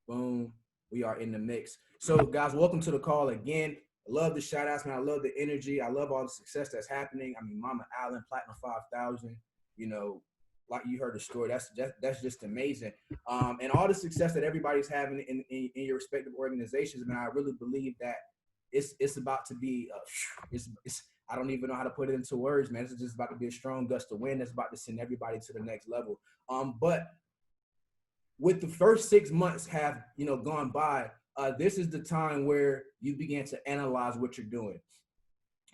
Boom. We are in the mix. So, guys, welcome to the call again. I love the shout outs, man. I love the energy. I love all the success that's happening. I mean, Mama Allen, Platinum 5,000, you know, like you heard the story. That's just amazing. And all the success that everybody's having in your respective organizations, man. I really believe that it's about to be, it's I don't even know how to put it into words, man. It's just about to be a strong gust of wind that's about to send everybody to the next level. But with the first 6 months have gone by, this is the time where you begin to analyze what you're doing.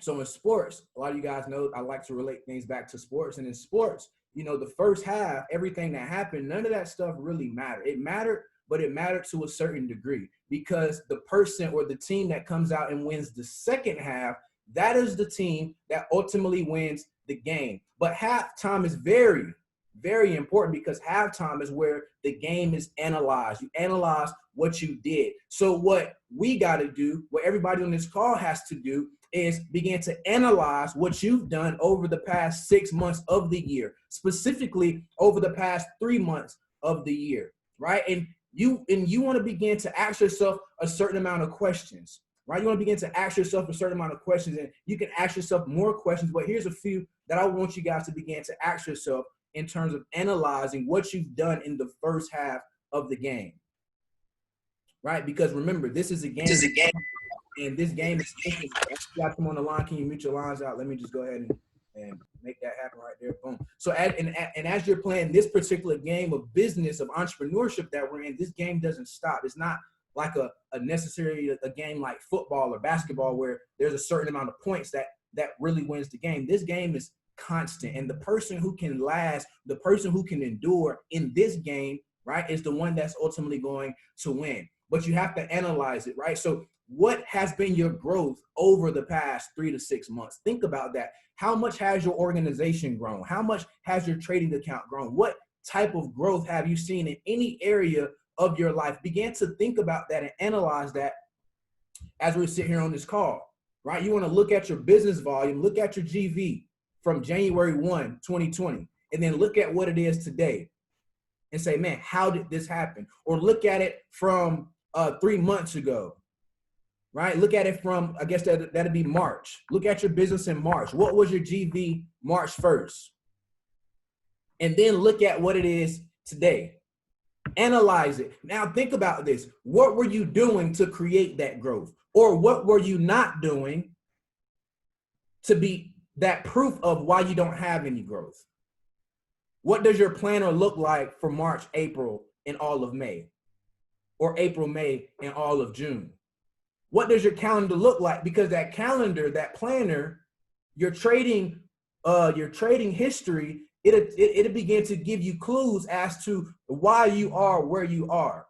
So in sports, a lot of you guys know I like to relate things back to sports, and in sports, the first half, everything that happened, none of that stuff really mattered. It mattered, but it mattered to a certain degree, because the person or the team that comes out and wins the second half, that is the team that ultimately wins the game. But halftime is very, very important, because halftime is where the game is analyzed. You analyze what you did. So what we got to do, what everybody on this call has to do, is begin to analyze what you've done over the past 6 months of the year, specifically over the past 3 months of the year, right? And you want to begin to ask yourself a certain amount of questions, right? You want to begin to ask yourself a certain amount of questions, and you can ask yourself more questions, but here's a few that I want you guys to begin to ask yourself in terms of analyzing what you've done in the first half of the game, right? Because remember, this is a game. And this game is thinking. You got them on the line. Can you mute your lines out? Let me just go ahead and make that happen right there. Boom. So as you're playing this particular game of business, of entrepreneurship that we're in, this game doesn't stop. It's not like a necessarily a game like football or basketball where there's a certain amount of points that really wins the game. This game is constant. And the person who can last, the person who can endure in this game, right, is the one that's ultimately going to win. But you have to analyze it, right? So what has been your growth over the past 3 to 6 months? Think about that. How much has your organization grown? How much has your trading account grown? What type of growth have you seen in any area of your life? Begin to think about that and analyze that as we sit here on this call, right? You want to look at your business volume, look at your GV from January 1, 2020, and then look at what it is today and say, man, how did this happen? Or look at it from 3 months ago, right? Look at it from, I guess that'd be March. Look at your business in March. What was your GV March 1st? And then look at what it is today. Analyze it. Now think about this. What were you doing to create that growth? Or what were you not doing to be that proof of why you don't have any growth? What does your planner look like for March, April, and all of May? Or April, May, and all of June? What does your calendar look like? Because that calendar, that planner, your trading history, it'll begin to give you clues as to why you are where you are.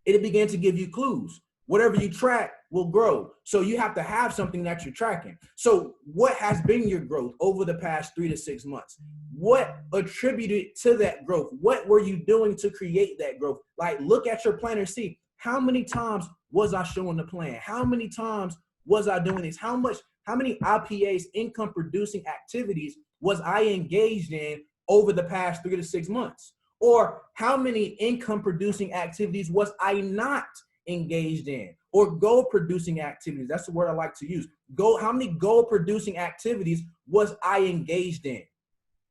It'll begin to give you clues. Whatever you track will grow. So you have to have something that you're tracking. So what has been your growth over the past 3 to 6 months? What attributed to that growth? What were you doing to create that growth? Like, look at your planner, see how many times was I showing the plan? How many times was I doing this? How many IPAs, income producing activities, was I engaged in over the past 3 to 6 months? Or how many income producing activities was I not engaged in? Or goal producing activities? That's the word I like to use. How many goal producing activities was I engaged in?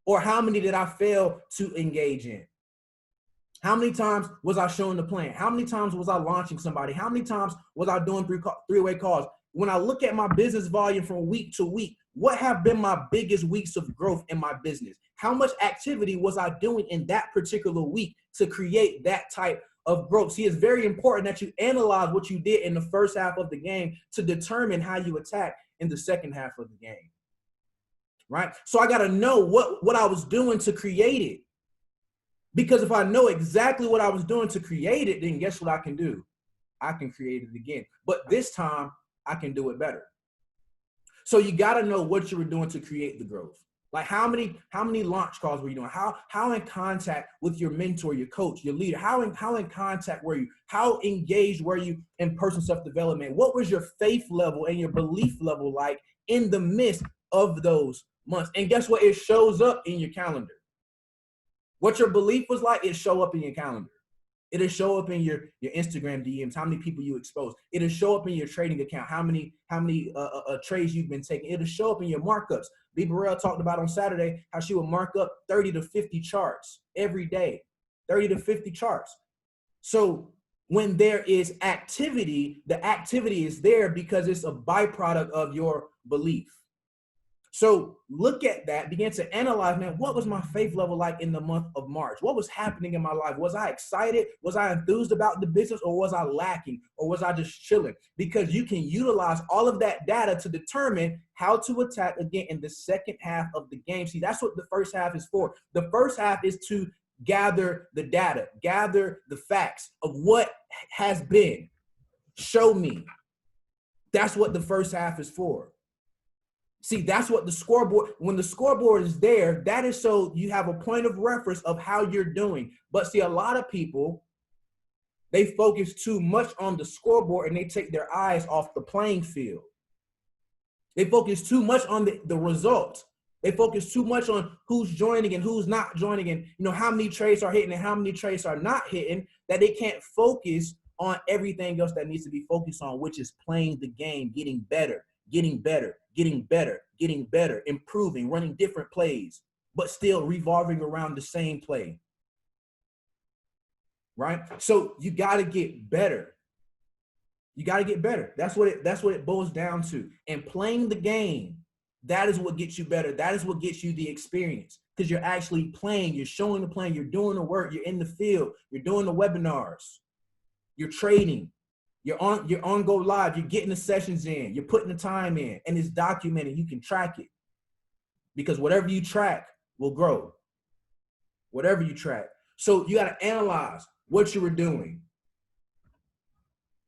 Or how many did I fail to engage in? How many times was I showing the plan? How many times was I launching somebody? How many times was I doing three-way calls? When I look at my business volume from week to week, what have been my biggest weeks of growth in my business? How much activity was I doing in that particular week to create that type of growth? See, it's very important that you analyze what you did in the first half of the game to determine how you attack in the second half of the game, right? So I got to know what I was doing to create it. Because if I know exactly what I was doing to create it, then guess what I can do? I can create it again. But this time, I can do it better. So you got to know what you were doing to create the growth. Like how many launch calls were you doing? How in contact with your mentor, your coach, your leader? How in contact were you? How engaged were you in personal self-development? What was your faith level and your belief level like in the midst of those months? And guess what? It shows up in your calendar. What your belief was like, it show up in your calendar. It'll show up in your Instagram DMs, how many people you expose. It'll show up in your trading account, how many trades you've been taking. It'll show up in your markups. B. Burrell talked about on Saturday how she would mark up 30 to 50 charts every day, 30 to 50 charts. So when there is activity, the activity is there because it's a byproduct of your belief. So look at that, begin to analyze, man, what was my faith level like in the month of March? What was happening in my life? Was I excited? Was I enthused about the business, or was I lacking, or was I just chilling? Because you can utilize all of that data to determine how to attack again in the second half of the game. See, that's what the first half is for. The first half is to gather the data, gather the facts of what has been. Show me. That's what the first half is for. See, that's what the scoreboard, when the scoreboard is there, that is so you have a point of reference of how you're doing. But see, a lot of people, they focus too much on the scoreboard and they take their eyes off the playing field. They focus too much on the result. They focus too much on who's joining and who's not joining, and how many trades are hitting and how many trades are not hitting, that they can't focus on everything else that needs to be focused on, which is playing the game, getting better, improving, running different plays, but still revolving around the same play. Right? So you got to get better. You got to get better. That's what it boils down to. And playing the game, that is what gets you better. That is what gets you the experience, because you're actually playing, you're showing the plan, you're doing the work, you're in the field, you're doing the webinars, you're trading. You're on Go Live. You're getting the sessions in. You're putting the time in, and it's documented. You can track it, because whatever you track will grow. Whatever you track. So you got to analyze what you were doing.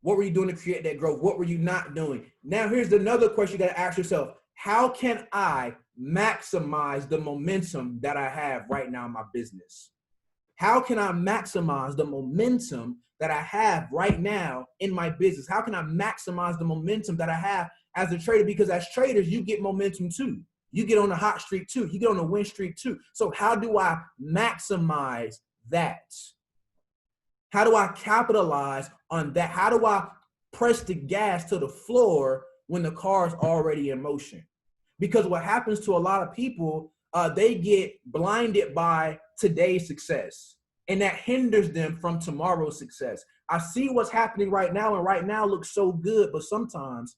What were you doing to create that growth? What were you not doing? Now, here's another question you got to ask yourself. How can I maximize the momentum that I have right now in my business? How can I maximize the momentum that I have right now in my business? How can I maximize the momentum that I have as a trader? Because as traders, you get momentum too. You get on a hot streak too. You get on a win streak too. So how do I maximize that? How do I capitalize on that? How do I press the gas to the floor when the car is already in motion? Because what happens to a lot of people, they get blinded by today's success, and that hinders them from tomorrow's success. I see what's happening right now, and right now looks so good, but sometimes,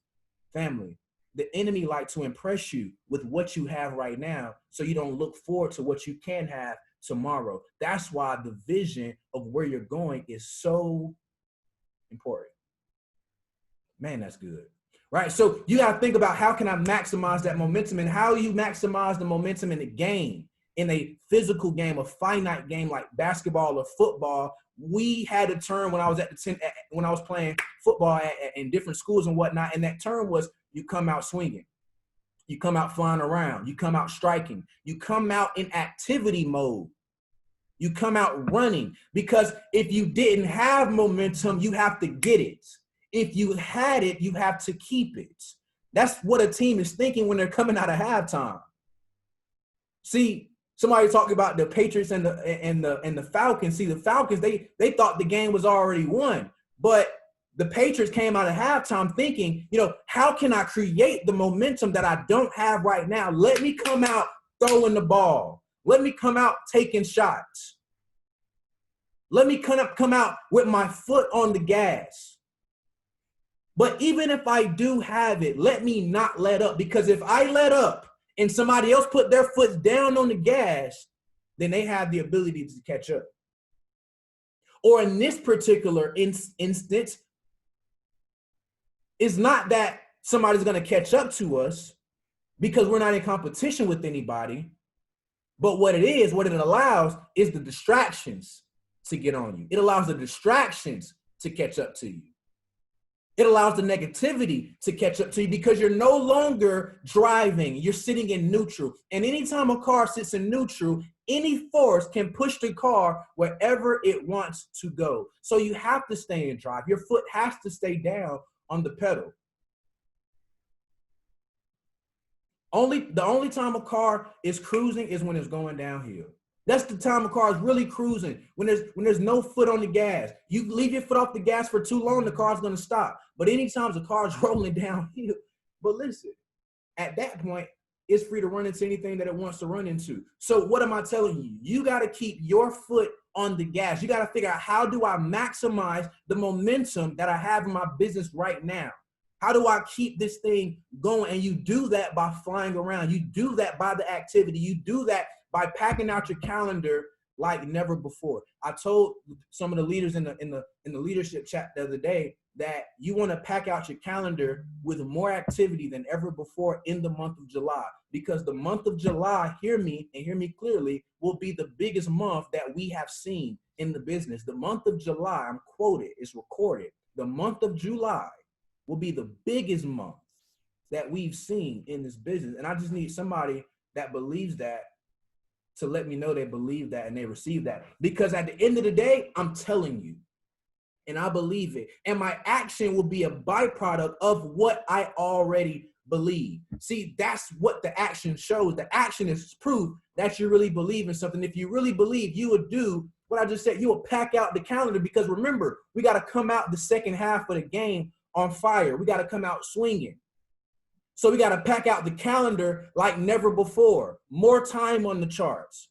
family, the enemy likes to impress you with what you have right now, so you don't look forward to what you can have tomorrow. That's why the vision of where you're going is so important. Man, that's good. Right? So you got to think about, how can I maximize that momentum, and how you maximize the momentum in the game, in a physical game, a finite game like basketball or football. We had a term when I was when I was playing football in different schools and whatnot, and that term was, you come out swinging, you come out flying around, you come out striking, you come out in activity mode, you come out running. Because if you didn't have momentum, you have to get it. If you had it, you have to keep it. That's what a team is thinking when they're coming out of halftime. See, somebody talking about the Patriots and the Falcons. See, the Falcons, they thought the game was already won, but the Patriots came out of halftime thinking, how can I create the momentum that I don't have right now? Let me come out throwing the ball. Let me come out taking shots. Let me come out with my foot on the gas. But even if I do have it, let me not let up, because if I let up and somebody else put their foot down on the gas, then they have the ability to catch up. Or in this particular instance, it's not that somebody's going to catch up to us, because we're not in competition with anybody. But what it allows is the distractions to get on you. It allows the distractions to catch up to you. It allows the negativity to catch up to you, because you're no longer driving. You're sitting in neutral. And anytime a car sits in neutral, any force can push the car wherever it wants to go. So you have to stay in drive. Your foot has to stay down on the pedal. The only time a car is cruising is when it's going downhill. That's the time a car is really cruising. When there's no foot on the gas. You leave your foot off the gas for too long, the car's gonna stop. But anytime the car's rolling downhill, but listen, at that point, it's free to run into anything that it wants to run into. So what am I telling you? You got to keep your foot on the gas. You got to figure out, how do I maximize the momentum that I have in my business right now? How do I keep this thing going? And you do that by flying around. You do that by the activity. You do that by packing out your calendar like never before. I told some of the leaders in the leadership chat the other day that you want to pack out your calendar with more activity than ever before in the month of July, because the month of July, hear me and hear me clearly, will be the biggest month that we have seen in the business. The month of July, I'm quoted, it's recorded. The month of July will be the biggest month that we've seen in this business. And I just need somebody that believes that to let me know they believe that and they receive that. Because at the end of the day, I'm telling you, and I believe it, and my action will be a byproduct of what I already believe. See, that's what the action shows. The action is proof that you really believe in something. If you really believe, you would do what I just said. You will pack out the calendar, because remember, we got to come out the second half of the game on fire. We got to come out swinging. So we got to pack out the calendar like never before. More time on the charts.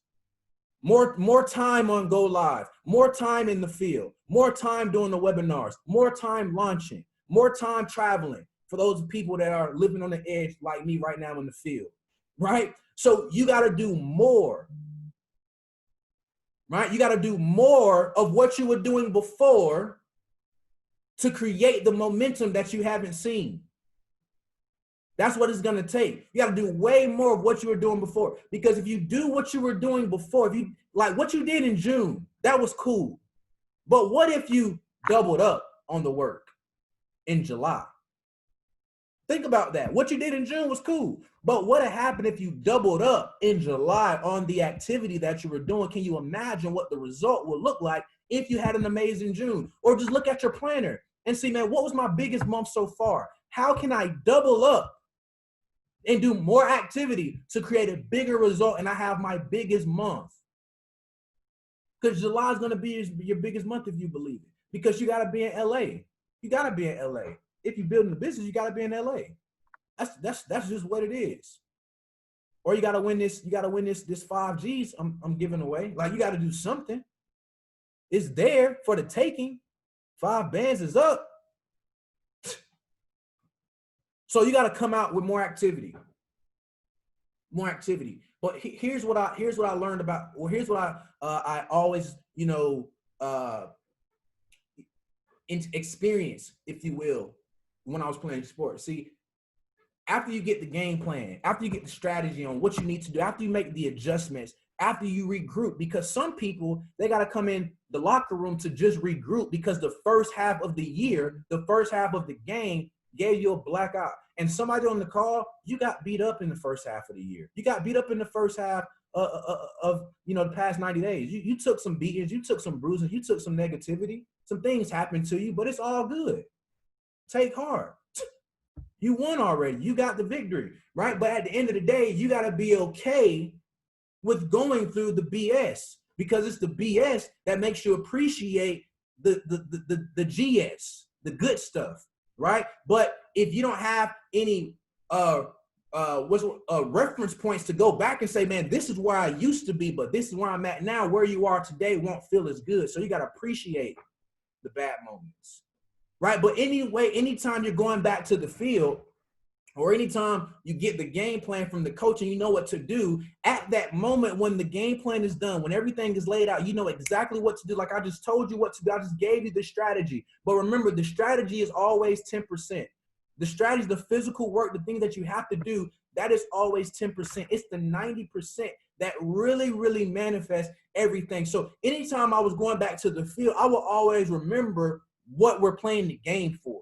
More time on Go Live, more time in the field, more time doing the webinars, more time launching, more time traveling for those people that are living on the edge like me right now in the field, right? So you got to do more, right? You got to do more of what you were doing before to create the momentum that you haven't seen. That's what it's going to take. You got to do way more of what you were doing before. Because if you do what you were doing before, if you like what you did in June, that was cool. But what if you doubled up on the work in July? Think about that. What you did in June was cool. But what would happen if you doubled up in July on the activity that you were doing? Can you imagine what the result would look like if you had an amazing June? Or just look at your planner and see, man, what was my biggest month so far? How can I double up and do more activity to create a bigger result, and I have my biggest month? Because July is going to be your biggest month if you believe it. Because you got to be in LA. You got to be in LA. If you're building a business, you got to be in LA. That's just what it is. Or you got to win this. You got to win this 5 Gs I'm giving away. Like, you got to do something. It's there for the taking. 5 bands is up. So you got to come out with more activity. More activity. But here's what I learned about, or here's what I always, experience, if you will, when I was playing sports. See, after you get the game plan, after you get the strategy on what you need to do, after you make the adjustments, after you regroup, because some people, they got to come in the locker room to just regroup, because the first half of the year, the first half of the game gave you a black eye. And somebody on the call, you got beat up in the first half of the year. You got beat up in the first half of the past 90 days. You took some beatings, you took some bruising, you took some negativity. Some things happened to you, but it's all good. Take heart. You won already. You got the victory, right? But at the end of the day, you got to be okay with going through the BS, because it's the BS that makes you appreciate the GS, the good stuff, right? But if you don't have any reference points to go back and say, man, this is where I used to be, but this is where I'm at now, where you are today won't feel as good. So you got to appreciate the bad moments, right? But anyway, anytime you're going back to the field, or anytime you get the game plan from the coach and you know what to do, at that moment when the game plan is done, when everything is laid out, you know exactly what to do. Like I just told you what to do. I just gave you the strategy. But remember, the strategy is always 10%. The strategy, the physical work, the thing that you have to do, that is always 10%. It's the 90% that really, really manifests everything. So anytime I was going back to the field, I will always remember what we're playing the game for.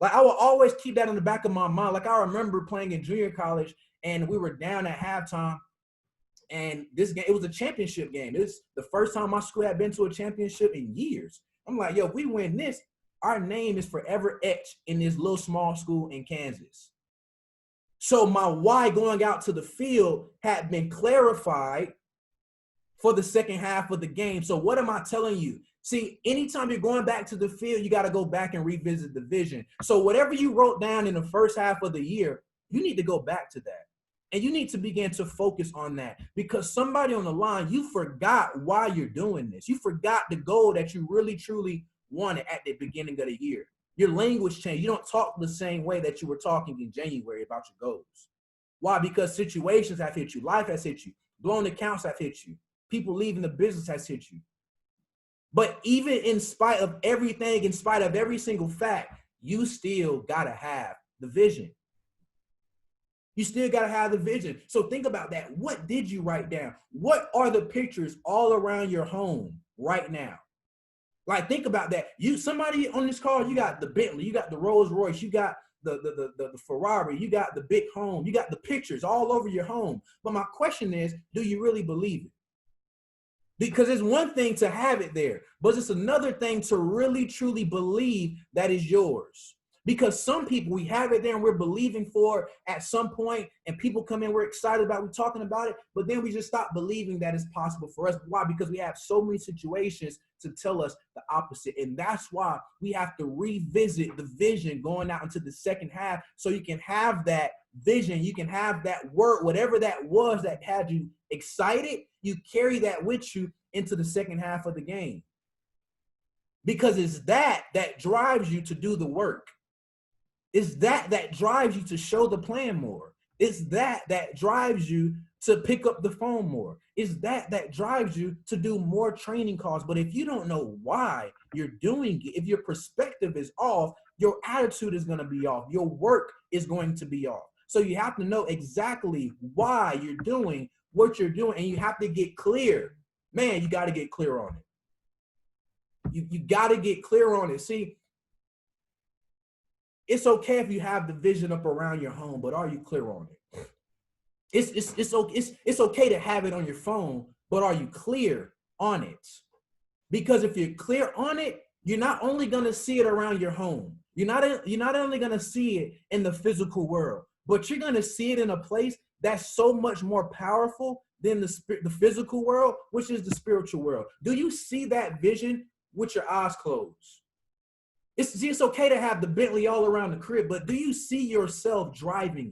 Like, I will always keep that in the back of my mind. Like, I remember playing in junior college, and we were down at halftime, and this game, it was a championship game. It was the first time my school had been to a championship in years. I'm like, yo, if we win this, our name is forever etched in this little small school in Kansas. So my why going out to the field had been clarified for the second half of the game. So what am I telling you? See, anytime you're going back to the field, you got to go back and revisit the vision. So whatever you wrote down in the first half of the year, you need to go back to that. And you need to begin to focus on that, because somebody on the line, you forgot why you're doing this. You forgot the goal that you really, truly wanted at the beginning of the year. Your language changed. You don't talk the same way that you were talking in January about your goals. Why? Because situations have hit you. Life has hit you. Blown accounts have hit you. People leaving the business has hit you. But even in spite of everything, in spite of every single fact, you still got to have the vision. You still got to have the vision. So think about that. What did you write down? What are the pictures all around your home right now? Like, think about that. Somebody on this call, you got the Bentley, you got the Rolls Royce, you got the Ferrari, you got the big home, you got the pictures all over your home. But my question is, do you really believe it? Because it's one thing to have it there, but it's another thing to really, truly believe that is yours. Because some people, we have it there and we're believing for it at some point, and people come in, we're excited about it, we're talking about it, but then we just stop believing that it's possible for us. Why? Because we have so many situations to tell us the opposite. And that's why we have to revisit the vision going out into the second half, so you can have that vision, you can have that word, whatever that was that had you excited, you carry that with you into the second half of the game. Because it's that drives you to do the work. It's that drives you to show the plan more. It's that drives you to pick up the phone more. It's that drives you to do more training calls. But if you don't know why you're doing it, if your perspective is off, your attitude is going to be off. Your work is going to be off. So you have to know exactly why you're doing what you're doing, and you have to get clear. Man, you got to get clear on it. You got to get clear on it. See, it's okay if you have the vision up around your home, but are you clear on it? It's okay to have it on your phone, but are you clear on it? Because if you're clear on it, you're not only going to see it around your home. You're not only going to see it in the physical world, but you're going to see it in a place that's so much more powerful than the physical world, which is the spiritual world. Do you see that vision with your eyes closed? It's okay to have the Bentley all around the crib, but do you see yourself driving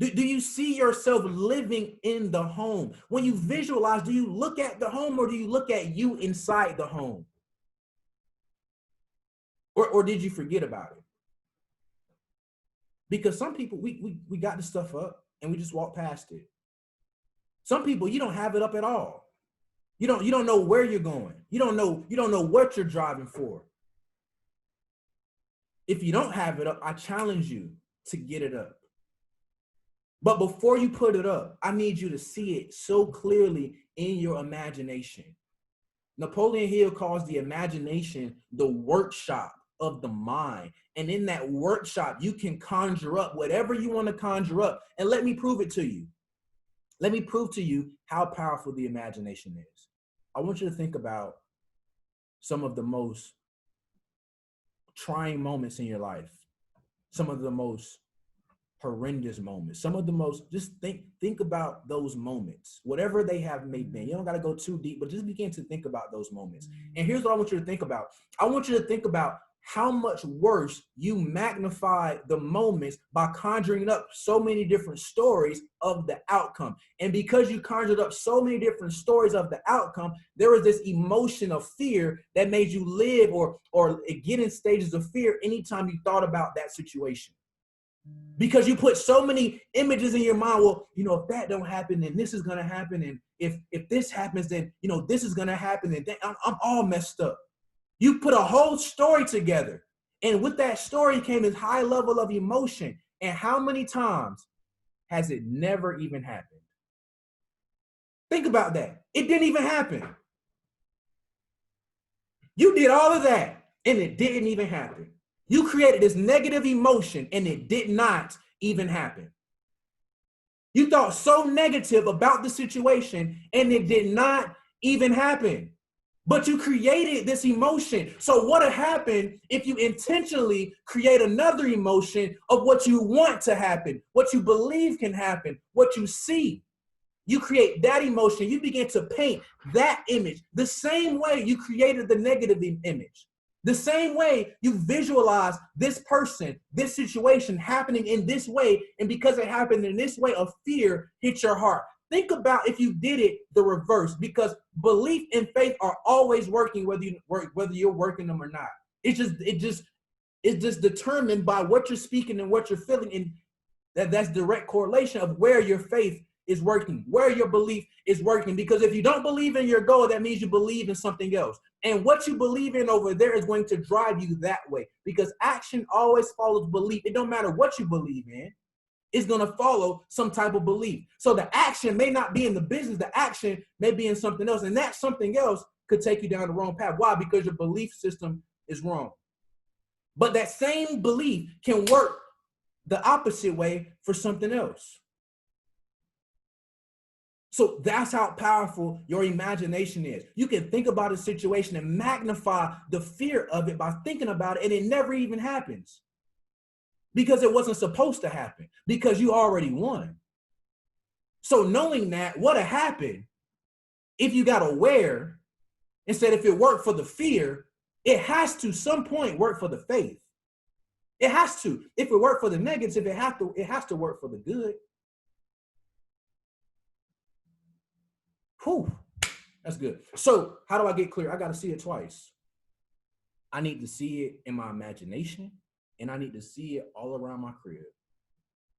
it? Do you see yourself living in the home? When you visualize, do you look at the home, or do you look at you inside the home? Or did you forget about it? Because some people, we got the stuff up and we just walk past it. Some people, you don't have it up at all. You don't know where you're going. You don't know what you're driving for. If you don't have it up, I challenge you to get it up. But before you put it up, I need you to see it so clearly in your imagination. Napoleon Hill calls the imagination the workshop of the mind. And in that workshop, you can conjure up whatever you want to conjure up. And let me prove it to you. Let me prove to you how powerful the imagination is. I want you to think about some of the most trying moments in your life, some of the most horrendous moments, some of the most, just think about those moments, whatever they have may been. You don't got to go too deep, but just begin to think about those moments. And here's what I want you to think about. I want you to think about how much worse you magnify the moments by conjuring up so many different stories of the outcome. And because you conjured up so many different stories of the outcome, there was this emotion of fear that made you live or get in stages of fear anytime you thought about that situation. Because you put so many images in your mind. Well, if that don't happen, then this is going to happen. And if this happens, then, this is going to happen. And then I'm all messed up. You put a whole story together. And with that story came this high level of emotion. And how many times has it never even happened? Think about that. It didn't even happen. You did all of that and it didn't even happen. You created this negative emotion and it did not even happen. You thought so negative about the situation and it did not even happen. But you created this emotion. So what would happen if you intentionally create another emotion of what you want to happen, what you believe can happen, what you see? You create that emotion. You begin to paint that image the same way you created the negative image. The same way you visualize this person, this situation happening in this way. And because it happened in this way, a fear hit your heart. Think about if you did it the reverse, because belief and faith are always working, whether you're working them or not. It's just determined by what you're speaking and what you're feeling, and that's direct correlation of where your faith is working, where your belief is working. Because if you don't believe in your goal, that means you believe in something else. And what you believe in over there is going to drive you that way, because action always follows belief. It don't matter what you believe in, it's going to follow some type of belief. So the action may not be in the business, the action may be in something else. And that something else could take you down the wrong path. Why? Because your belief system is wrong. But that same belief can work the opposite way for something else. So that's how powerful your imagination is. You can think about a situation and magnify the fear of it by thinking about it, and it never even happens. Because it wasn't supposed to happen, because you already won. So knowing that, what'll happen if you got aware, instead if it worked for the fear, it has to some point work for the faith. It has to. If it worked for the negative, it has to work for the good. Whew, that's good. So how do I get clear? I got to see it twice. I need to see it in my imagination, and I need to see it all around my crib.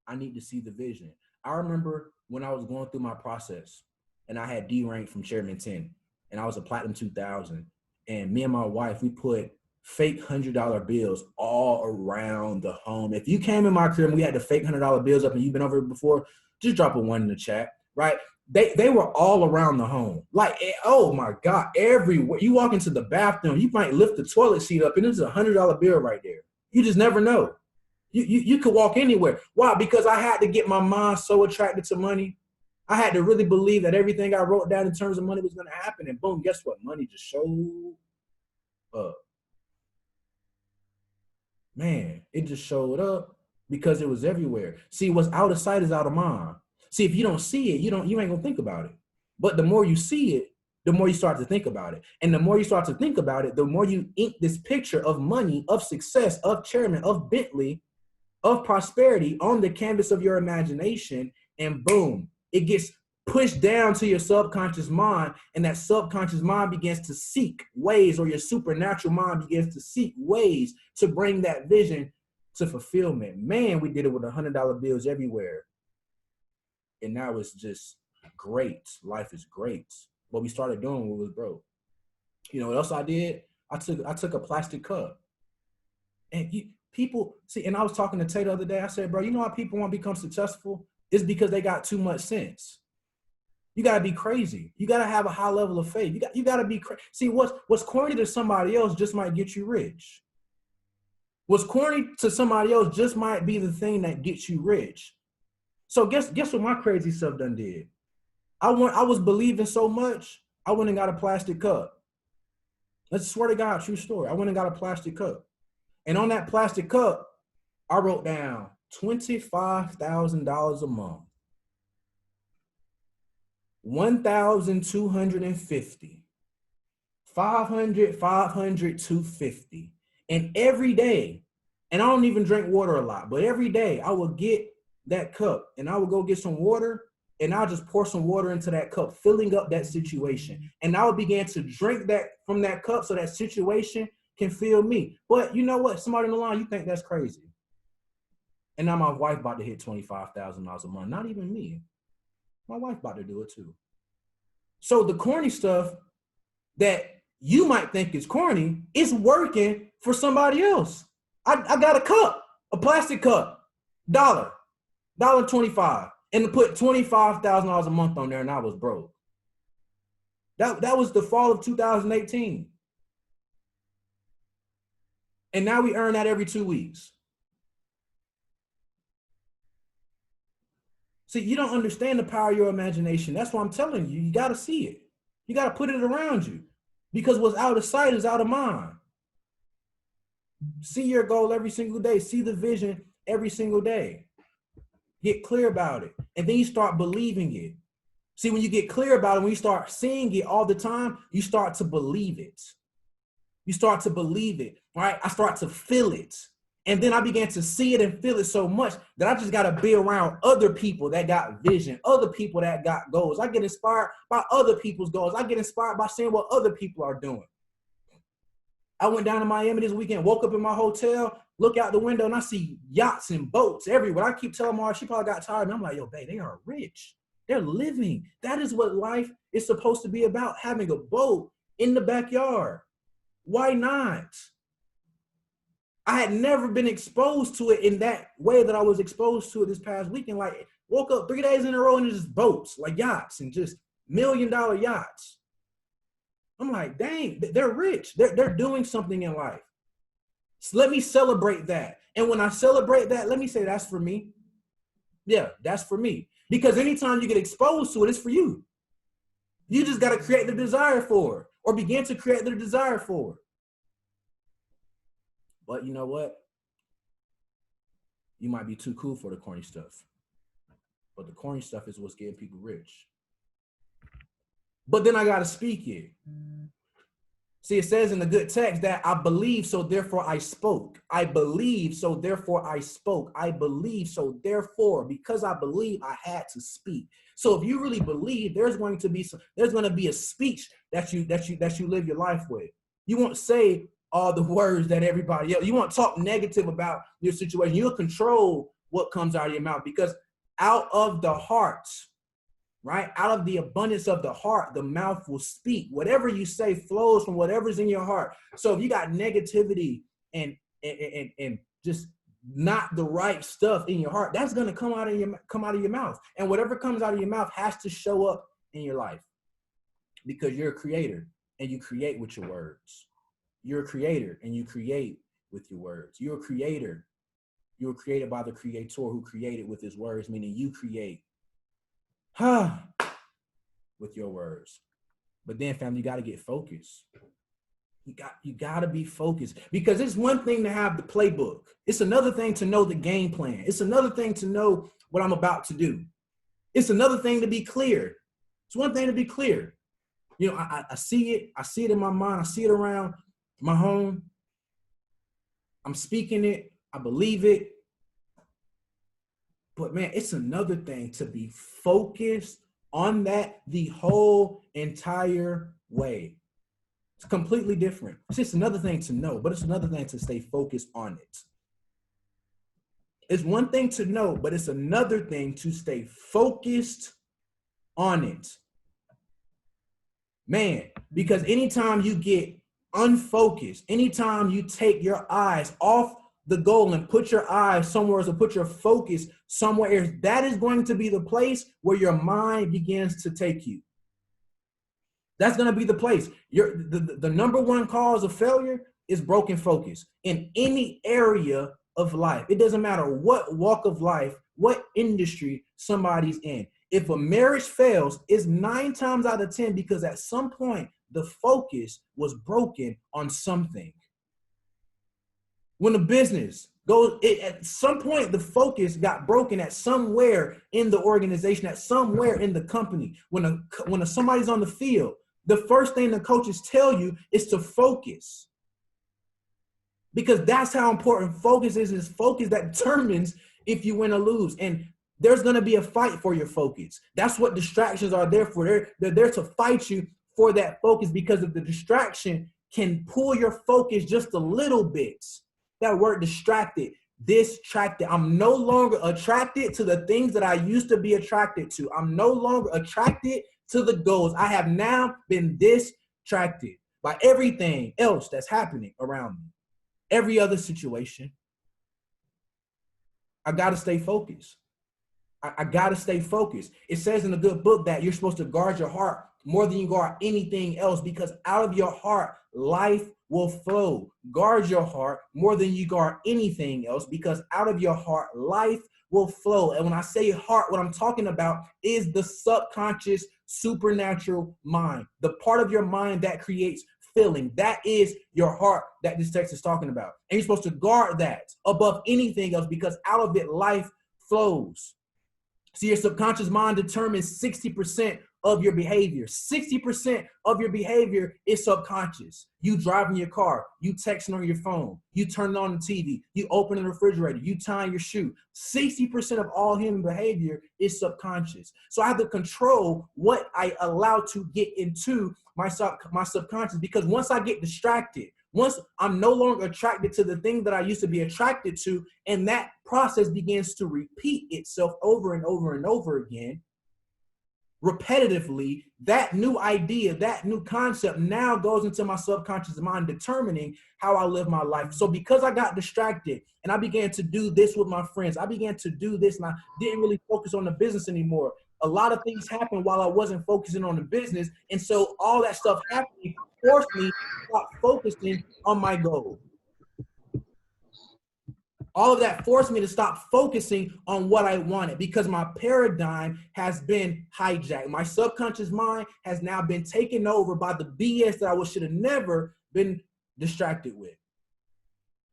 I need to see the vision. I remember when I was going through my process and I had D rank from Chairman 10 and I was a Platinum 2000, and me and my wife, we put fake $100 bills all around the home. If you came in my crib and we had the fake $100 bills up and you've been over it before, just drop a 1 in the chat, right? They were all around the home. Like, oh my God, everywhere. You walk into the bathroom, you might lift the toilet seat up and there's a $100 bill right there. You just never know. You could walk anywhere. Why? Because I had to get my mind so attracted to money. I had to really believe that everything I wrote down in terms of money was going to happen. And boom, guess what? Money just showed up. Man, it just showed up because it was everywhere. See, what's out of sight is out of mind. See, if you don't see it, you ain't gonna think about it. But the more you see it, the more you start to think about it. And the more you start to think about it, the more you ink this picture of money, of success, of Chairman, of Bentley, of prosperity on the canvas of your imagination, and boom, it gets pushed down to your subconscious mind, and that subconscious mind begins to seek ways, or your supernatural mind begins to seek ways to bring that vision to fulfillment. Man, we did it with $100 bills everywhere. And now it's just great. Life is great. What we started doing when we was broke. You know what else I did? I took a plastic cup. And people, see, and I was talking to Tay the other day. I said, bro, you know how people want to become successful? It's because they got too much sense. You got to be crazy. You got to have a high level of faith. You got to be crazy. See, what's corny to somebody else just might get you rich. What's corny to somebody else just might be the thing that gets you rich. So guess what my crazy stuff done did? I was believing so much, I went and got a plastic cup. Let's swear to God, true story. I went and got a plastic cup. And on that plastic cup, I wrote down $25,000 a month. 1,250. 500, 250. And every day, and I don't even drink water a lot, but every day I would get that cup and I would go get some water and I'll just pour some water into that cup, filling up that situation. And I would begin to drink that from that cup so that situation can fill me. But you know what? Somebody on the line, you think that's crazy. And now my wife about to hit $25,000 a month. Not even me. My wife about to do it too. So the corny stuff that you might think is corny is working for somebody else. I got a cup, a plastic cup, $1.25, and to put $25,000 a month on there, and I was broke. That was the fall of 2018. And now we earn that every 2 weeks. See, you don't understand the power of your imagination. That's why I'm telling you, you got to see it. You got to put it around you, because what's out of sight is out of mind. See your goal every single day. See the vision every single day. Get clear about it. And then you start believing it. See, when you get clear about it, when you start seeing it all the time, you start to believe it. You start to believe it, right? I start to feel it. And then I began to see it and feel it so much that I just got to be around other people that got vision, other people that got goals. I get inspired by other people's goals. I get inspired by seeing what other people are doing. I went down to Miami this weekend, woke up in my hotel, look out the window, and I see yachts and boats everywhere. I keep telling Mara, she probably got tired of me. I'm like, yo, babe, they are rich. They're living. That is what life is supposed to be about, having a boat in the backyard. Why not? I had never been exposed to it in that way that I was exposed to it this past weekend. Like, woke up 3 days in a row and it's just boats, like yachts, and just $1 million yachts. I'm like, dang, they're rich. They're doing something in life. So let me celebrate that. And when I celebrate that, let me say that's for me. Yeah, that's for me. Because anytime you get exposed to it, it's for you. You just got to create the desire for it, or begin to create the desire for it. But you know what? You might be too cool for the corny stuff. But the corny stuff is what's getting people rich. But then I got to speak it. See, it says in the good text that I believe, so therefore I spoke. I believe, so therefore I spoke. I believe, so therefore, because I believe, I had to speak. So if you really believe, there's going to be a speech that you live your life with. You won't say all the words that everybody else. You won't talk negative about your situation. You'll control what comes out of your mouth, because out of the heart, right? Out of the abundance of the heart, the mouth will speak. Whatever you say flows from whatever's in your heart. So if you got negativity and just not the right stuff in your heart, that's going to come out of your mouth. And whatever comes out of your mouth has to show up in your life, because you're a creator and you create with your words. You're a creator and you create with your words. You're a creator. You were created by the creator who created with his words, meaning you create with your words. But then, family, you got to get focused. You got to be focused, because it's one thing to have the playbook. It's another thing to know the game plan. It's another thing to know what I'm about to do. It's another thing to be clear. It's one thing to be clear. You know, I see it. I see it in my mind. I see it around my home. I'm speaking it. I believe it. But man, it's another thing to be focused on that the whole entire way. It's completely different. It's just another thing to know, but it's another thing to stay focused on it. It's one thing to know, but it's another thing to stay focused on it. Man, because anytime you get unfocused, anytime you take your eyes off the goal and put your eyes somewhere else, or put your focus somewhere else, that is going to be the place where your mind begins to take you. That's going to be the place. The number one cause of failure is broken focus in any area of life. It doesn't matter what walk of life, what industry somebody's in. If a marriage fails, it's 9 times out of 10 because at some point the focus was broken on something. When a business goes, at some point the focus got broken at somewhere in the organization, at somewhere in the company. When somebody's on the field, the first thing the coaches tell you is to focus. Because that's how important focus is. It's focus that determines if you win or lose. And there's going to be a fight for your focus. That's what distractions are there for. They're there to fight you for that focus, because if the distraction can pull your focus just a little bit, that word distracted, distracted. I'm no longer attracted to the things that I used to be attracted to. I'm no longer attracted to the goals. I have now been distracted by everything else that's happening around me. Every other situation. I got to stay focused. I got to stay focused. It says in the good book that you're supposed to guard your heart more than you guard anything else, because out of your heart, life will flow. Guard your heart more than you guard anything else, because out of your heart, life will flow. And when I say heart, what I'm talking about is the subconscious, supernatural mind, the part of your mind that creates feeling. That is your heart that this text is talking about. And you're supposed to guard that above anything else, because out of it, life flows. So your subconscious mind determines 60% of your behavior. 60% of your behavior is subconscious. You driving your car, you texting on your phone, you turning on the TV, you open the refrigerator, you tying your shoe. 60% of all human behavior is subconscious. So I have to control what I allow to get into my subconscious, because once I get distracted, once I'm no longer attracted to the thing that I used to be attracted to, and that process begins to repeat itself over and over and over again, repetitively, that new idea, that new concept now goes into my subconscious mind, determining how I live my life. So because I got distracted and I began to do this with my friends, I began to do this and I didn't really focus on the business anymore. A lot of things happened while I wasn't focusing on the business. And so all that stuff happening forced me to stop focusing on my goal. All of that forced me to stop focusing on what I wanted, because my paradigm has been hijacked. My subconscious mind has now been taken over by the BS that I should have never been distracted with.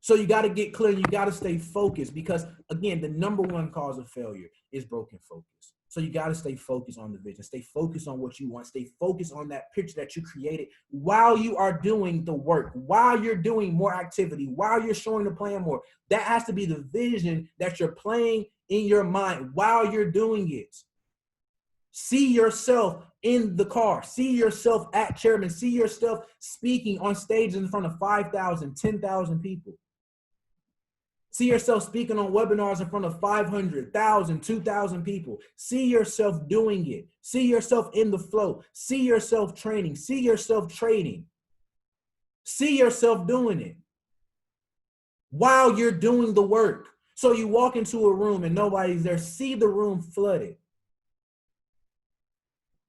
So you got to get clear. You got to stay focused, because again, the number one cause of failure is broken focus. So you got to stay focused on the vision, stay focused on what you want, stay focused on that picture that you created while you are doing the work, while you're doing more activity, while you're showing the plan more. That has to be the vision that you're playing in your mind while you're doing it. See yourself in the car, see yourself at Chairman, see yourself speaking on stage in front of 5,000, 10,000 people. See yourself speaking on webinars in front of 500, 1,000, 2,000 people. See yourself doing it. See yourself in the flow. See yourself training. See yourself trading. See yourself doing it while you're doing the work. So you walk into a room and nobody's there. See the room flooded.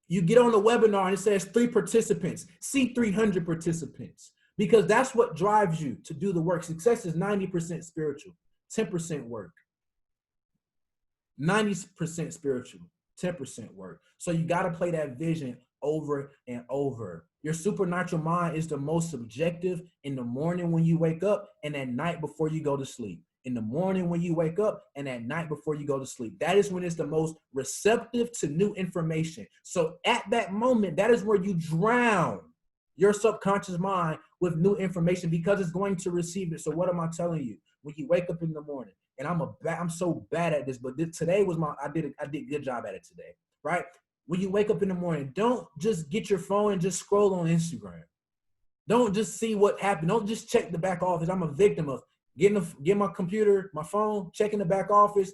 You get on the webinar and it says 3 participants. See 300 participants. Because that's what drives you to do the work. Success is 90% spiritual, 10% work. 90% spiritual, 10% work. So you got to play that vision over and over. Your supernatural mind is the most subjective in the morning when you wake up and at night before you go to sleep. In the morning when you wake up and at night before you go to sleep. That is when it's the most receptive to new information. So at that moment, that is where you drown your subconscious mind with new information, because it's going to receive it. So what am I telling you? When you wake up in the morning, and I'm so bad at this, but today was I did a good job at it today, right? When you wake up in the morning, don't just get your phone and just scroll on Instagram. Don't just see what happened. Don't just check the back office. I'm a victim of getting my computer, my phone, checking the back office,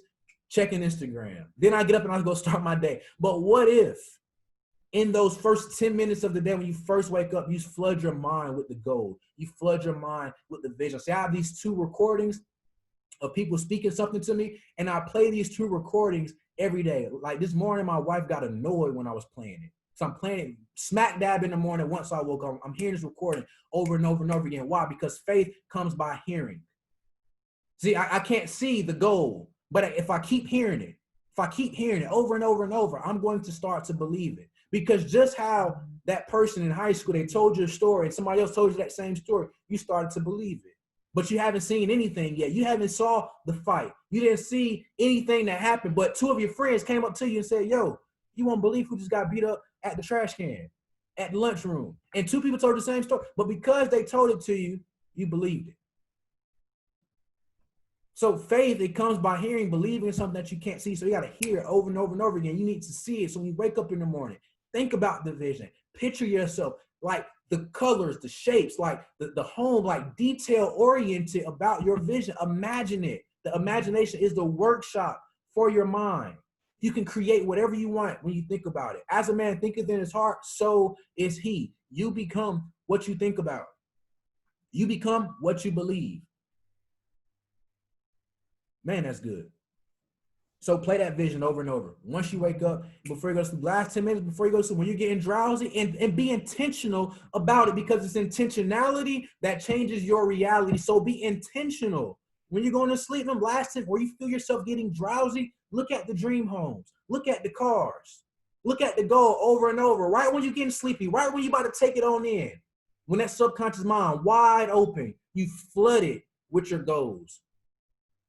checking Instagram. Then I get up and I go start my day. But what if in those first 10 minutes of the day, when you first wake up, you flood your mind with the goal. You flood your mind with the vision. See, I have these 2 recordings of people speaking something to me, and I play these 2 recordings every day. Like this morning, my wife got annoyed when I was playing it. So I'm playing it smack dab in the morning. Once I woke up, I'm hearing this recording over and over and over again. Why? Because faith comes by hearing. See, I can't see the goal, but if I keep hearing it, over and over and over, I'm going to start to believe it. Because just how that person in high school, they told you a story and somebody else told you that same story, you started to believe it. But you haven't seen anything yet. You haven't saw the fight. You didn't see anything that happened, but 2 of your friends came up to you and said, yo, you won't believe who just got beat up at the trash can, at the lunchroom. And 2 people told the same story, but because they told it to you, you believed it. So faith, it comes by hearing, believing in something that you can't see. So you got to hear it over and over and over again. You need to see it. So when you wake up in the morning, think about the vision. Picture yourself like the colors, the shapes, like the home, like detail oriented about your vision. Imagine it. The imagination is the workshop for your mind. You can create whatever you want when you think about it. As a man thinketh in his heart, so is he. You become what you think about. You become what you believe. Man, that's good. So play that vision over and over. Once you wake up, before you go to sleep, last 10 minutes before you go to sleep, when you're getting drowsy, and be intentional about it, because it's intentionality that changes your reality. So be intentional. When you're going to sleep, them last 10, where you feel yourself getting drowsy, look at the dream homes. Look at the cars. Look at the goal over and over. Right when you're getting sleepy, right when you're about to take it on in. When that subconscious mind wide open, you flood it with your goals.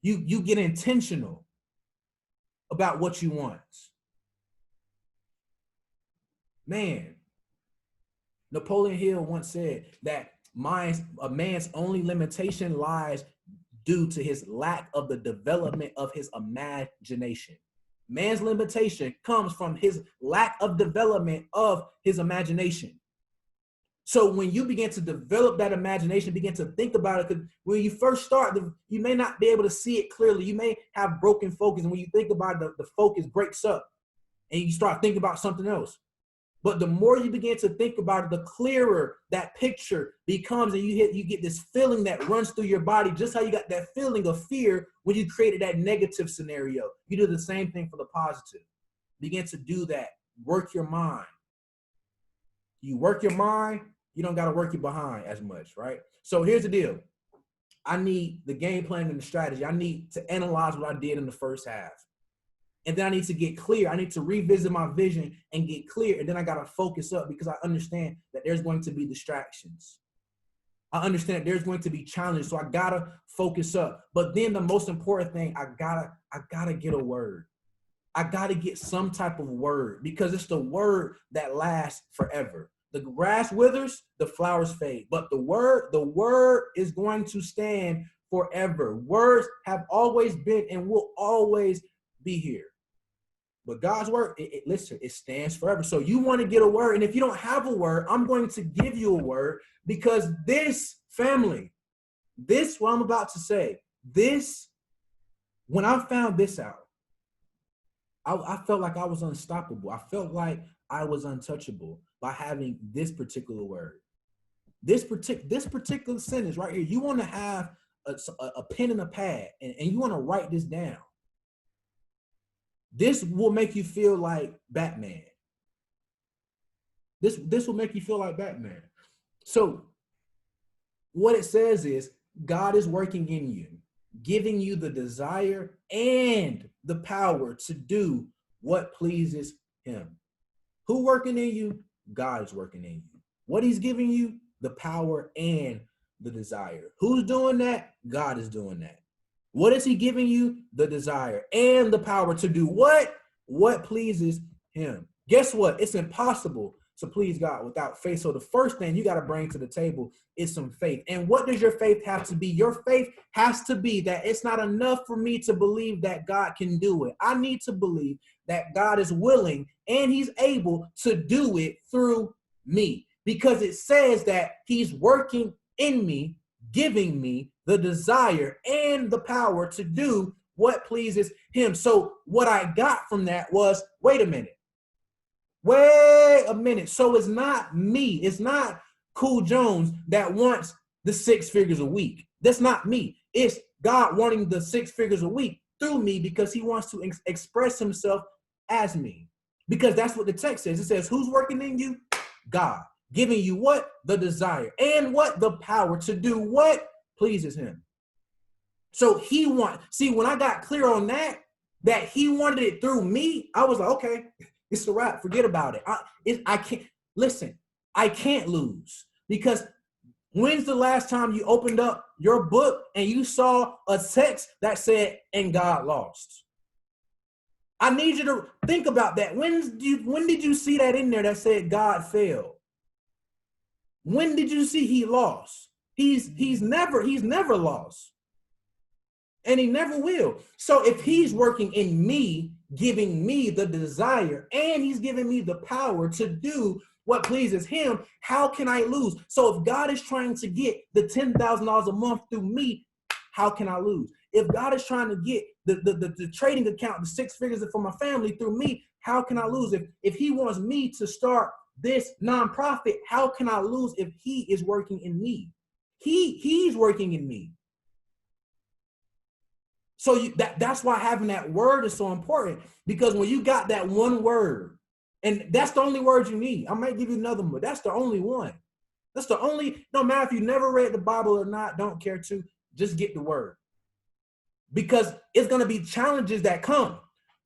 You get intentional. about what you want. Man, Napoleon Hill once said that a man's only limitation lies due to his lack of the development of his imagination. Man's limitation comes from his lack of development of his imagination. So when you begin to develop that imagination, begin to think about it, because when you first start, you may not be able to see it clearly. You may have broken focus. And when you think about it, the focus breaks up and you start thinking about something else. But the more you begin to think about it, the clearer that picture becomes, and you get this feeling that runs through your body, just how you got that feeling of fear when you created that negative scenario. You do the same thing for the positive. Begin to do that. Work your mind. You work your mind, you don't got to work your behind as much, right? So here's the deal. I need the game plan and the strategy. I need to analyze what I did in the first half. And then I need to get clear. I need to revisit my vision and get clear. And then I got to focus up, because I understand that there's going to be distractions. I understand that there's going to be challenges. So I got to focus up. But then the most important thing, I gotta get a word. I got to get some type of word, because it's the word that lasts forever. The grass withers, the flowers fade, but the word is going to stand forever. Words have always been and will always be here. But God's word, listen, it stands forever. So you want to get a word. And if you don't have a word, I'm going to give you a word, because this family, this, what I'm about to say, this, when I found this out, I felt like I was unstoppable. I felt like I was untouchable by having this particular word. This particular sentence right here, you want to have a pen and a pad, and you want to write this down. This will make you feel like Batman. This will make you feel like Batman. So what it says is, God is working in you, giving you the desire and the power to do what pleases him. Who working in you? God is working in you. What he's giving you? The power and the desire. Who's doing that? God is doing that. What is he giving you? The desire and the power to do what? What pleases him. Guess what? It's impossible to please God without faith. So the first thing you got to bring to the table is some faith. And what does your faith have to be? Your faith has to be that it's not enough for me to believe that God can do it. I need to believe that God is willing and he's able to do it through me, because it says that he's working in me, giving me the desire and the power to do what pleases him. So what I got from that was, wait a minute. So it's not me. It's not Cool Jones that wants the 6 figures a week. That's not me. It's God wanting the 6 figures a week through me, because he wants to express himself as me. Because that's what the text says. It says, who's working in you? God. Giving you what? The desire. And what? The power to do what pleases him. So he see, when I got clear on that he wanted it through me, I was like, okay, it's a wrap. Forget about it. I can't, listen, I can't lose, because when's the last time you opened up your book and you saw a text that said, and God lost? I need you to think about that. When did you see that in there that said God failed? When did you see he lost? He's never lost. And he never will. So if he's working in me, giving me the desire, and he's giving me the power to do what pleases him, how can I lose? So if God is trying to get the $10,000 a month through me, how can I lose? If God is trying to get the trading account, the 6 figures for my family through me, how can I lose? If he wants me to start this nonprofit, how can I lose if he is working in me? He's working in me. So that's why having that word is so important, because when you got that one word, and that's the only word you need. I might give you another one, but that's the only one. That's the only, no matter if you never read the Bible or not, don't care to, just get the word. Because it's going to be challenges that come,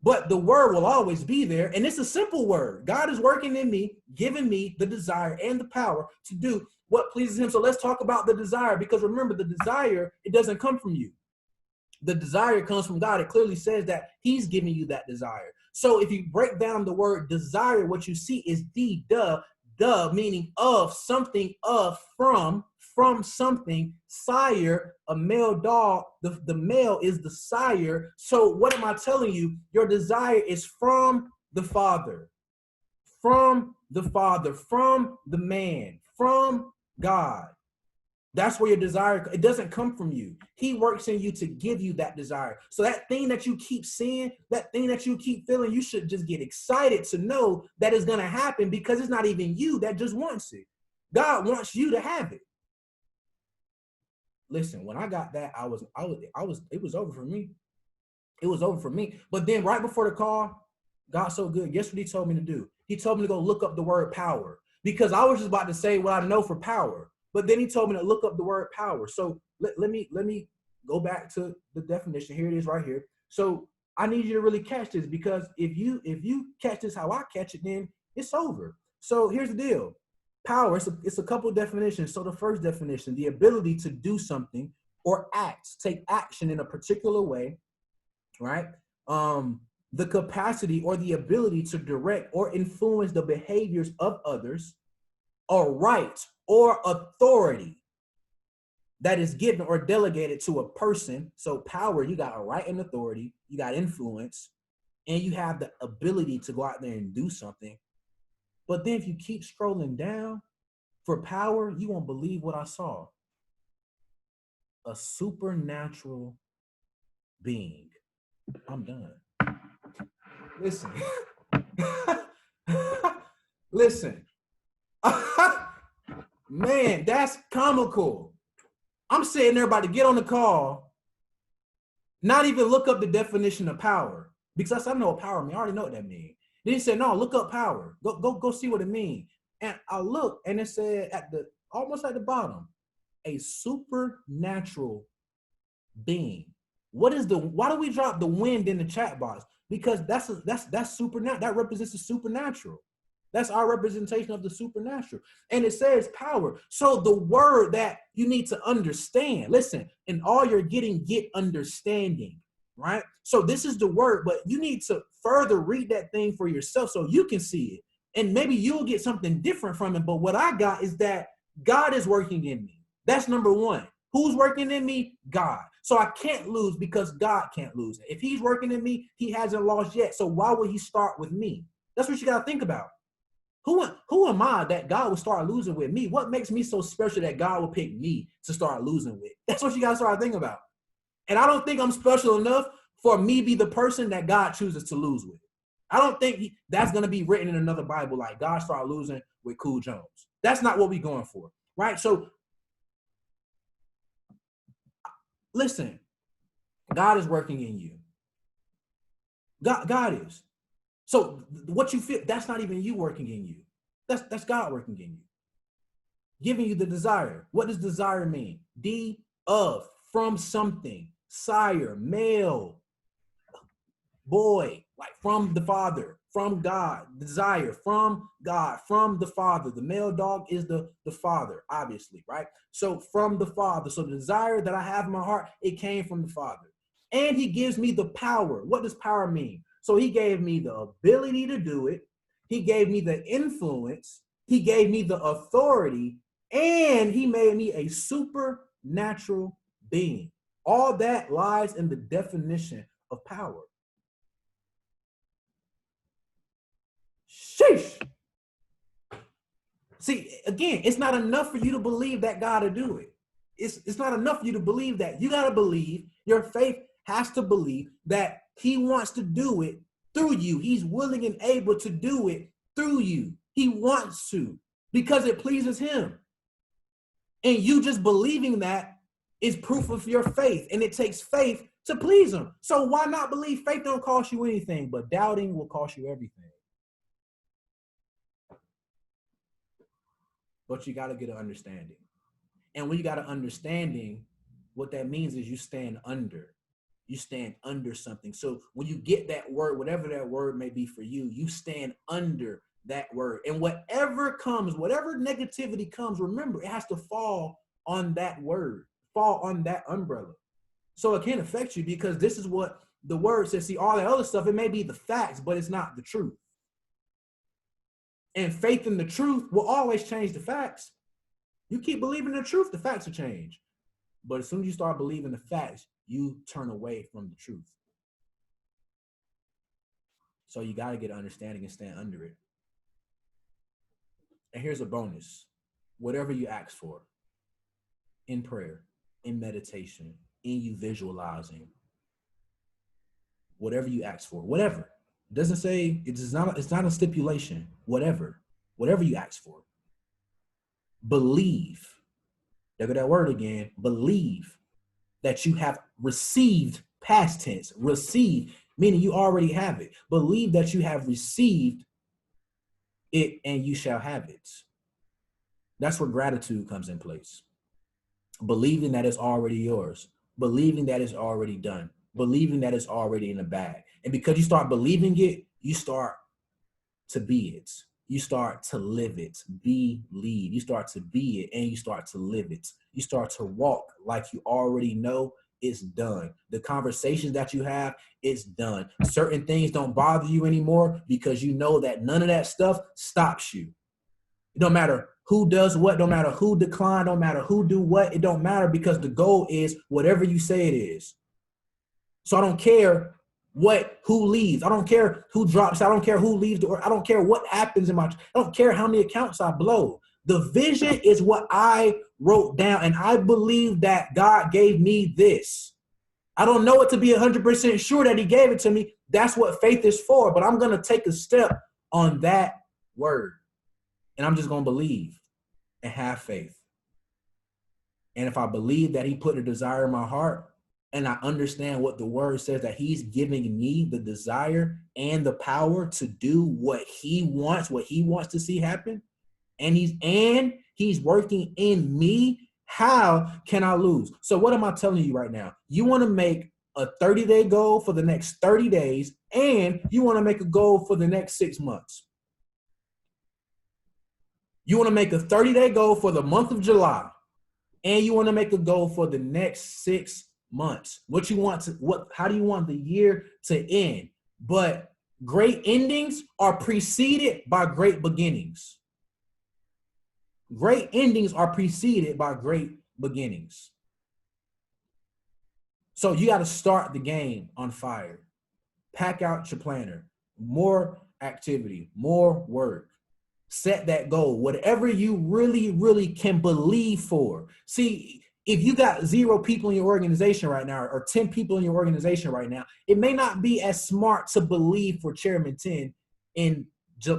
but the word will always be there. And it's a simple word. God is working in me, giving me the desire and the power to do what pleases him. So let's talk about the desire, because remember, the desire, it doesn't come from you. The desire comes from God. It clearly says that he's giving you that desire. So if you break down the word desire, what you see is the meaning of something, from something, sire, a male dog, the male is the sire. So what am I telling you? Your desire is from the Father, from the man, from God. That's where your desire, it doesn't come from you. He works in you to give you that desire. So that thing that you keep seeing, that thing that you keep feeling, you should just get excited to know that it's going to happen, because it's not even you that just wants it. God wants you to have it. Listen, when I got that, it was over for me. It was over for me. But then right before the call, God so good. Guess what he told me to do? He told me to go look up the word power, because I was just about to say what I know for power. But then he told me to look up the word power. So let me go back to the definition. Here it is right here. So I need you to really catch this, because if you catch this how I catch it, then it's over. So here's the deal. Power, it's a couple of definitions. So the first definition, the ability to do something or act, take action in a particular way, right? The capacity or the ability to direct or influence the behaviors of others, a right or authority that is given or delegated to a person. So power, you got a right and authority, you got influence, and you have the ability to go out there and do something. But then if you keep scrolling down for power, you won't believe what I saw. A supernatural being. I'm done. Listen. Listen. Man, that's comical. I'm sitting there about to get on the call, not even look up the definition of power, because I know what power means. I already know what that means. Then he said, no, look up power. Go see what it means. And I looked, and it said almost at the bottom, a supernatural being. Why do we drop the wind in the chat box? Because that's supernatural. That represents the supernatural. That's our representation of the supernatural. And it says power. So the word that you need to understand, listen, in all you're getting, get understanding, right? So this is the word, but you need to further read that thing for yourself so you can see it. And maybe you'll get something different from it. But what I got is that God is working in me. That's number one. Who's working in me? God. So I can't lose because God can't lose. If he's working in me, he hasn't lost yet. So why would he start with me? That's what you got to think about. Who am I that God will start losing with me? What makes me so special that God will pick me to start losing with? That's what you got to start thinking about. And I don't think I'm special enough for me be the person that God chooses to lose with. I don't think that's going to be written in another Bible, like God started losing with Cool Jones. That's not what we're going for, right? So listen, God is working in you. God is. So what you feel, that's not even you working in you. That's God working in you. Giving you the desire. What does desire mean? Of, from something, sire, male, boy, like from the Father, from God, desire, from God, from the Father. The male dog is the Father, obviously, right? So from the Father. So the desire that I have in my heart, it came from the Father. And he gives me the power. What does power mean? So he gave me the ability to do it. He gave me the influence. He gave me the authority. And he made me a supernatural being. All that lies in the definition of power. Sheesh. See, again, it's not enough for you to believe that God will do it. It's not enough for you to believe that. You got to believe, your faith has to believe that he wants to do it through you. He's willing and able to do it through you. He wants to, because it pleases him. And you just believing that is proof of your faith. And it takes faith to please him. So why not believe? Faith don't cost you anything, but doubting will cost you everything. But you got to get an understanding. And when you got an understanding, what that means is you stand under. You stand under something. So when you get that word, whatever that word may be for you, you stand under that word. And whatever comes, whatever negativity comes, remember, it has to fall on that word, fall on that umbrella. So it can't affect you because this is what the word says. See, all that other stuff, it may be the facts, but it's not the truth. And faith in the truth will always change the facts. You keep believing the truth, the facts will change. But as soon as you start believing the facts, you turn away from the truth. So you got to get understanding and stand under it. And here's a bonus. Whatever you ask for in prayer, in meditation, in you visualizing, whatever you ask for, whatever. It doesn't say, it's not a stipulation, whatever you ask for. Believe, look at that word again, believe that you have received, past tense, receive, meaning you already have it. Believe that you have received it and you shall have it. That's where gratitude comes in place. Believing that it's already yours, believing that it's already done, believing that it's already in the bag. And because you start believing it, you start to be it. You start to live it. Believe. You start to be it and you start to live it. You start to walk like you already know it's done. The conversations that you have, it's done. Certain things don't bother you anymore because you know that none of that stuff stops you. It don't matter who does what, don't matter who decline, don't matter who do what, it don't matter because the goal is whatever you say it is. So I don't care who leaves. I don't care who drops. I don't care who leaves. I don't care what happens I don't care how many accounts I blow. The vision is what I wrote down. And I believe that God gave me this. I don't know it to be 100% sure that he gave it to me. That's what faith is for. But I'm going to take a step on that word. And I'm just going to believe and have faith. And if I believe that he put a desire in my heart, and I understand what the word says, that he's giving me the desire and the power to do what he wants to see happen. And he's working in me. How can I lose? So what am I telling you right now? You want to make a 30-day goal for the next 30 days, and you want to make a goal for the next 6 months. You want to make a 30-day goal for the month of July, and you want to make a goal for the next 6 months. How do you want the year to end? But great endings are preceded by great beginnings. Great endings are preceded by great beginnings. So you got to start the game on fire. Pack out your planner. More activity, more work. Set that goal, whatever you really, really can believe for. See, if you got 0 people in your organization right now, or 10 people in your organization right now, it may not be as smart to believe for Chairman 10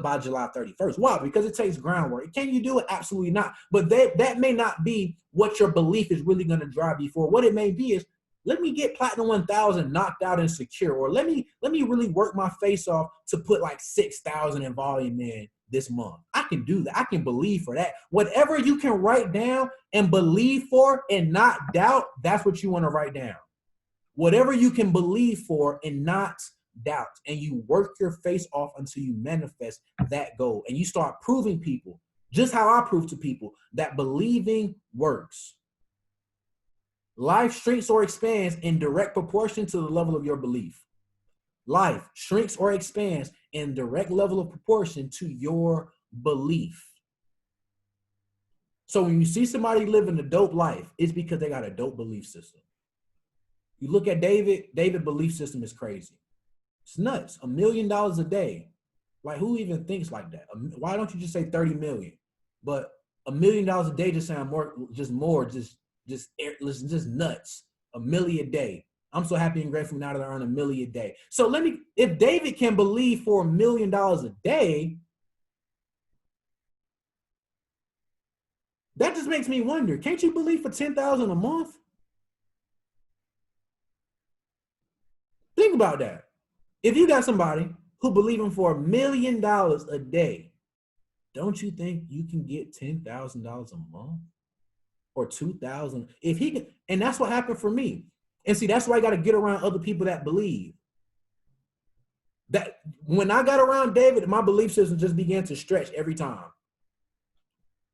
by July 31st. Why? Because it takes groundwork. Can you do it? Absolutely not. But that may not be what your belief is really going to drive you for. What it may be is, let me get Platinum 1000 knocked out and secure, or let me really work my face off to put like 6,000 in volume in this month. I can do that. I can believe for that. Whatever you can write down and believe for and not doubt, that's what you want to write down. Whatever you can believe for and not doubt, and you work your face off until you manifest that goal. And you start proving people, just how I prove to people, that believing works. Life shrinks or expands in direct proportion to the level of your belief. Life shrinks or expands in direct level of proportion to your belief. So when you see somebody living a dope life, it's because they got a dope belief system. You look at David's belief system is crazy. It's nuts. $1 million a day. Like, who even thinks like that? Why don't you just say 30 million? But $1 million a day just sound just nuts. $1 million a day. I'm so happy and grateful now that I earn $1 million a day. So if David can believe for $1 million a day, that just makes me wonder, can't you believe for 10,000 a month? Think about that. If you got somebody who believing for $1 million a day, don't you think you can get $10,000 a month or 2,000? If he can, and that's what happened for me. And see, that's why I got to get around other people that believe. That when I got around David, my belief system just began to stretch every time.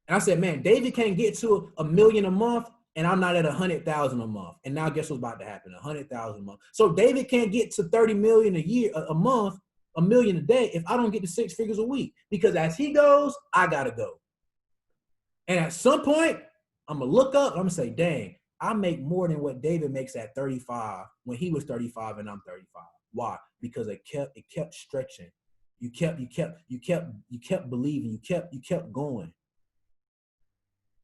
And I said, man, David can't get to $1 million a month. and I'm not at 100,000 a month. And now guess what's about to happen? 100,000 a month. So David can't get to 30 million a year, a month, a million a day if I don't get to 6 figures a week. Because as he goes, I gotta go. And at some point, I'm gonna look up, I'm gonna say, dang, I make more than what David makes at 35 when he was 35 and I'm 35. Why? Because it kept stretching. You kept believing, you kept going.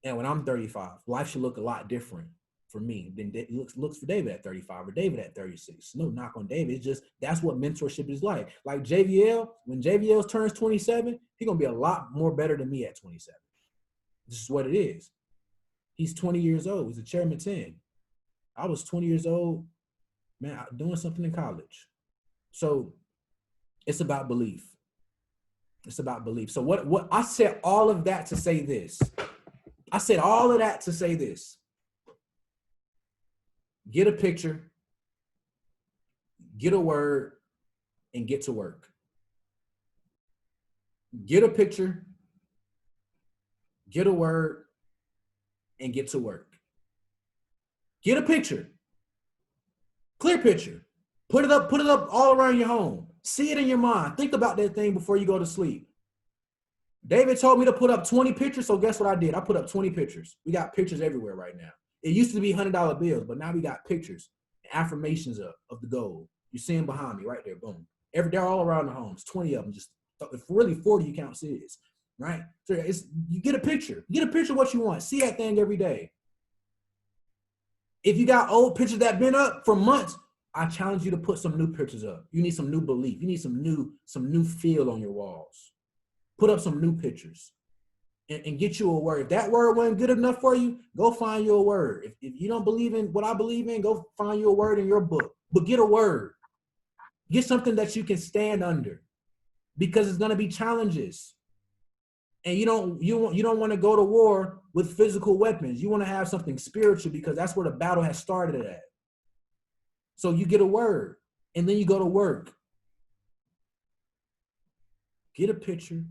And when I'm 35, life should look a lot different for me than it looks for David at 35 or David at 36. No knock on David. It's just that's what mentorship is like. Like JVL, when JVL turns 27, he's gonna be a lot more better than me at 27. This is what it is. He's 20 years old. He's a chairman 10. I was 20 years old, man, doing something in college. So it's about belief. It's about belief. So what I said all of that to say this. I said all of that to say this. Get a picture, get a word, and get to work. Get a picture, get a word, and get to work. Get a picture, clear picture. Put it up all around your home. See it in your mind. Think about that thing before you go to sleep. David told me to put up 20 pictures, so guess what I did? I put up 20 pictures. We got pictures everywhere right now. It used to be $100 bills, but now we got pictures, affirmations of the goal. You see them behind me right there, boom. They're all around the homes, 20 of them. Just really 40 you count cities, right? So you get a picture. Get a picture of what you want. See that thing every day. If you got old pictures that been up for months, I challenge you to put some new pictures up. You need some new belief. You need some new feel on your walls. Put up some new pictures and get you a word. If that word wasn't good enough for you, go find you a word. If you don't believe in what I believe in, go find you a word in your book. But get a word. Get something that you can stand under, because it's going to be challenges. And you don't want to go to war with physical weapons. You want to have something spiritual, because that's where the battle has started at. So you get a word, and then you go to work. Get a picture.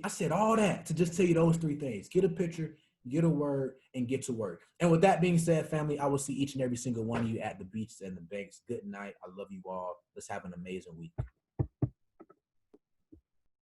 I said all that to just tell you those 3 things. Get a picture, get a word, and get to work. And with that being said, family, I will see each and every single one of you at the beaches and the banks. Good night. I love you all. Let's have an amazing week.